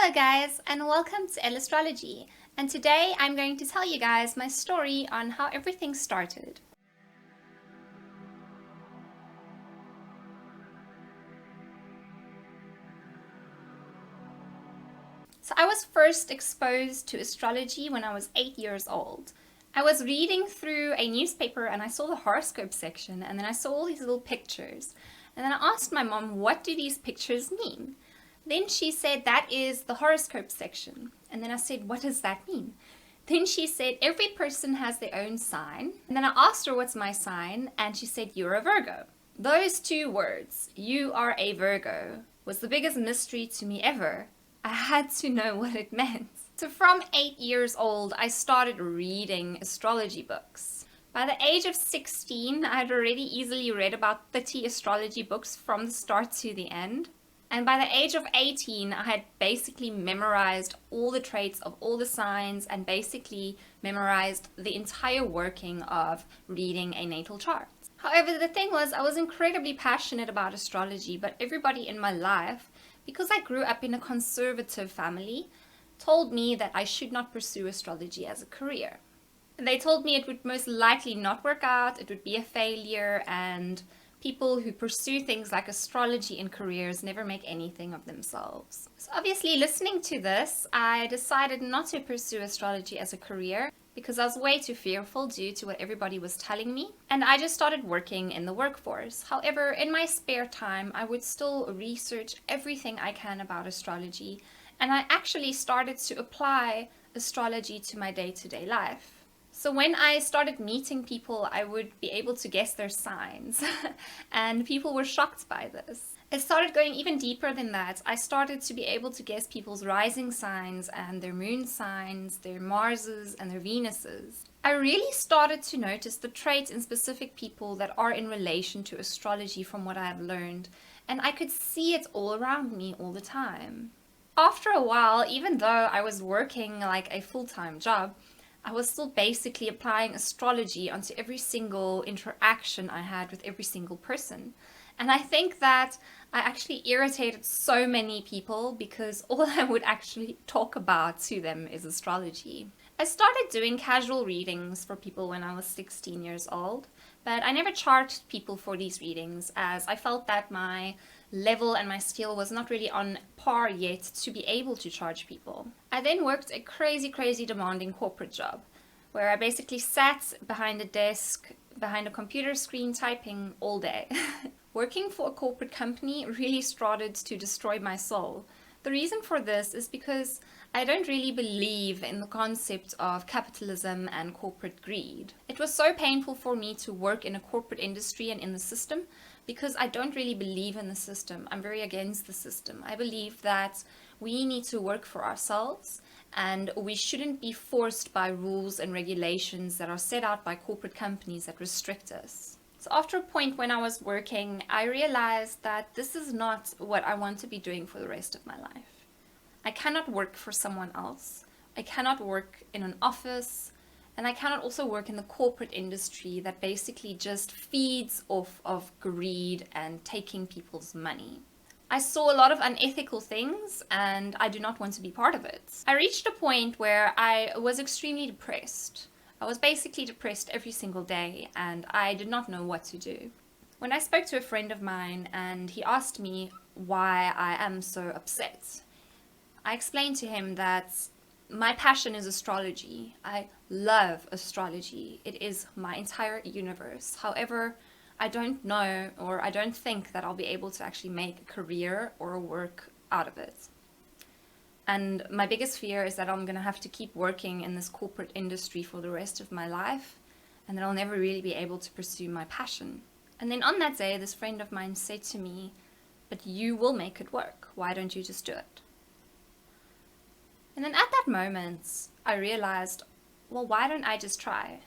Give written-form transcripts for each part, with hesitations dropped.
Hello guys, and welcome to EllAstrology. And today I'm going to tell you guys my story on how everything started. So I was first exposed to astrology when I was 8 years old. I was reading through a newspaper and I saw the horoscope section, and then I saw all these little pictures. And then I asked my mom, what do these pictures mean? Then she said, that is the horoscope section. And then I said, what does that mean? Then she said, every person has their own sign. And then I asked her, what's my sign? And she said, you're a Virgo. Those two words, you are a Virgo, was the biggest mystery to me ever. I had to know what it meant. So from 8 years old, I started reading astrology books. By the age of 16, I had already easily read about 30 astrology books from the start to the end. And by the age of 18, I had basically memorized all the traits of all the signs and basically memorized the entire working of reading a natal chart. However, the thing was, I was incredibly passionate about astrology, but everybody in my life, because I grew up in a conservative family, told me that I should not pursue astrology as a career. They told me it would most likely not work out, it would be a failure, and people who pursue things like astrology in careers never make anything of themselves. So obviously, listening to this, I decided not to pursue astrology as a career because I was way too fearful due to what everybody was telling me, and I just started working in the workforce. However, in my spare time, I would still research everything I can about astrology, and I actually started to apply astrology to my day-to-day life. So when I started meeting people, I would be able to guess their signs, and people were shocked by this. It started going even deeper than that. I started to be able to guess people's rising signs and their moon signs, their Marses and their Venuses. I really started to notice the traits in specific people that are in relation to astrology from what I have learned, and I could see it all around me all the time. After a while, even though I was working like a full-time job, I was still basically applying astrology onto every single interaction I had with every single person. And I think that I actually irritated so many people because all I would actually talk about to them is astrology. I started doing casual readings for people when I was 16 years old, but I never charged people for these readings as I felt that my level and my skill was not really on par yet to be able to charge people. I then worked a crazy demanding corporate job where I basically sat behind a desk, behind a computer screen typing all day. Working for a corporate company really started to destroy my soul. The reason for this is because I don't really believe in the concept of capitalism and corporate greed. It was so painful for me to work in a corporate industry and in the system because I don't really believe in the system. I'm very against the system. I believe that we need to work for ourselves and we shouldn't be forced by rules and regulations that are set out by corporate companies that restrict us. So after a point when I was working, I realized that this is not what I want to be doing for the rest of my life. I cannot work for someone else. I cannot work in an office, and I cannot also work in the corporate industry that basically just feeds off of greed and taking people's money. I saw a lot of unethical things and I do not want to be part of it. I reached a point where I was extremely depressed. I was basically depressed every single day and I did not know what to do. When I spoke to a friend of mine and he asked me why I am so upset, I explained to him that my passion is astrology. I love astrology. It is my entire universe. However, I don't know or I don't think that I'll be able to actually make a career or a work out of it. And my biggest fear is that I'm going to have to keep working in this corporate industry for the rest of my life and that I'll never really be able to pursue my passion. And then on that day, this friend of mine said to me, but you will make it work. Why don't you just do it? And then at that moment, I realized, well, why don't I just try?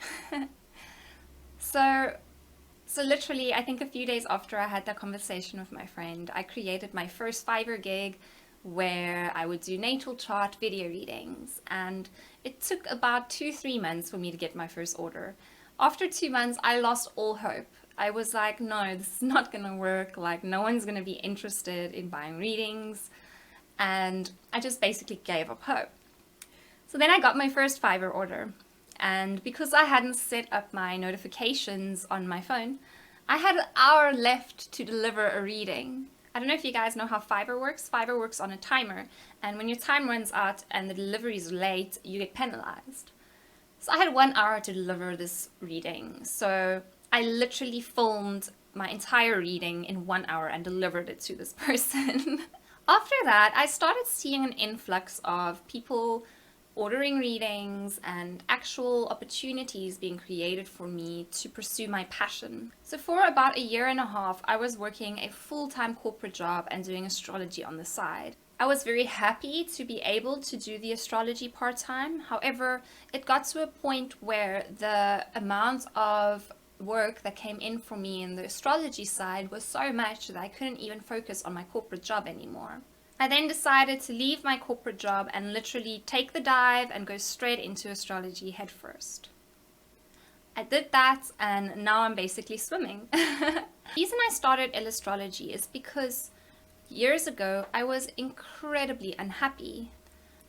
So literally, I think a few days after I had that conversation with my friend, I created my first Fiverr gig where I would do natal chart video readings. And it took about 2-3 months for me to get my first order. After 2 months, I lost all hope. I was like, no, this is not gonna work. Like, no one's gonna be interested in buying readings. and I just basically gave up hope. So then I got my first Fiverr order, and because I hadn't set up my notifications on my phone, I had an hour left to deliver a reading. I don't know if you guys know how Fiverr works. Fiverr works on a timer, and when your time runs out and the delivery is late, you get penalized. So I had 1 hour to deliver this reading. So I literally filmed my entire reading in 1 hour and delivered it to this person. After that, I started seeing an influx of people ordering readings and actual opportunities being created for me to pursue my passion. So for about 1.5 years, I was working a full-time corporate job and doing astrology on the side. I was very happy to be able to do the astrology part-time. However, it got to a point where the amount of work that came in for me in the astrology side was so much that I couldn't even focus on my corporate job anymore. I then decided to leave my corporate job and literally take the dive and go straight into astrology headfirst. I did that, and now I'm basically swimming. The reason I started EllAstrology is because years ago I was incredibly unhappy.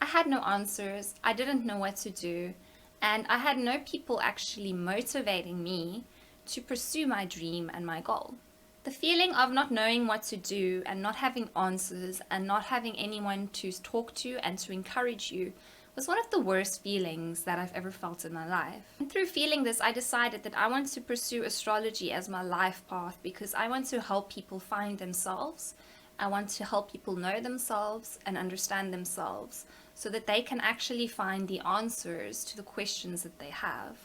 I had no answers, I didn't know what to do, and I had no people actually motivating me to pursue my dream and my goal. The feeling of not knowing what to do and not having answers and not having anyone to talk to and to encourage you was one of the worst feelings that I've ever felt in my life. And through feeling this, I decided that I want to pursue astrology as my life path because I want to help people find themselves. I want to help people know themselves and understand themselves so that they can actually find the answers to the questions that they have.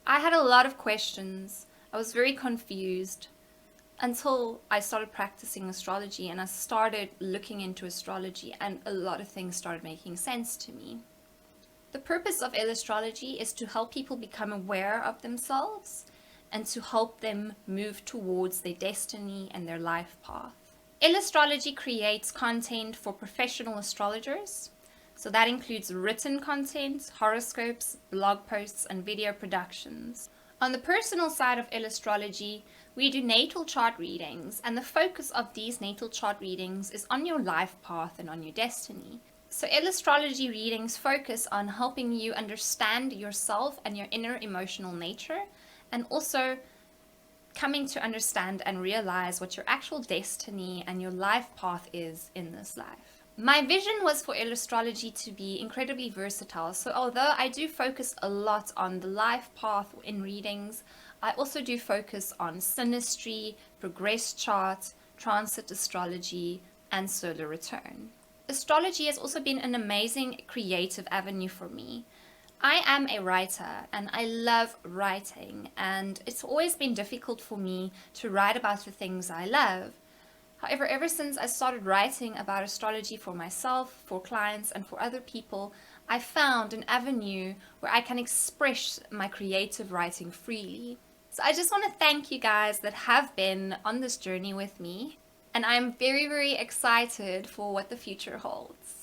I had a lot of questions. I was very confused until I started practicing astrology and I started looking into astrology, and a lot of things started making sense to me. The purpose of EllAstrology is to help people become aware of themselves and to help them move towards their destiny and their life path. EllAstrology creates content for professional astrologers. So that includes written content, horoscopes, blog posts, and video productions. On the personal side of EllAstrology, we do natal chart readings, and the focus of these natal chart readings is on your life path and on your destiny. So EllAstrology readings focus on helping you understand yourself and your inner emotional nature, and also coming to understand and realize what your actual destiny and your life path is in this life. My vision was for EllAstrology to be incredibly versatile. So although I do focus a lot on the life path in readings, I also do focus on synastry, progress chart, transit astrology, and solar return. Astrology has also been an amazing creative avenue for me. I am a writer and I love writing, and it's always been difficult for me to write about the things I love. However, ever since I started writing about astrology for myself, for clients, and for other people, I found an avenue where I can express my creative writing freely. So I just want to thank you guys that have been on this journey with me, and I'm very, very excited for what the future holds.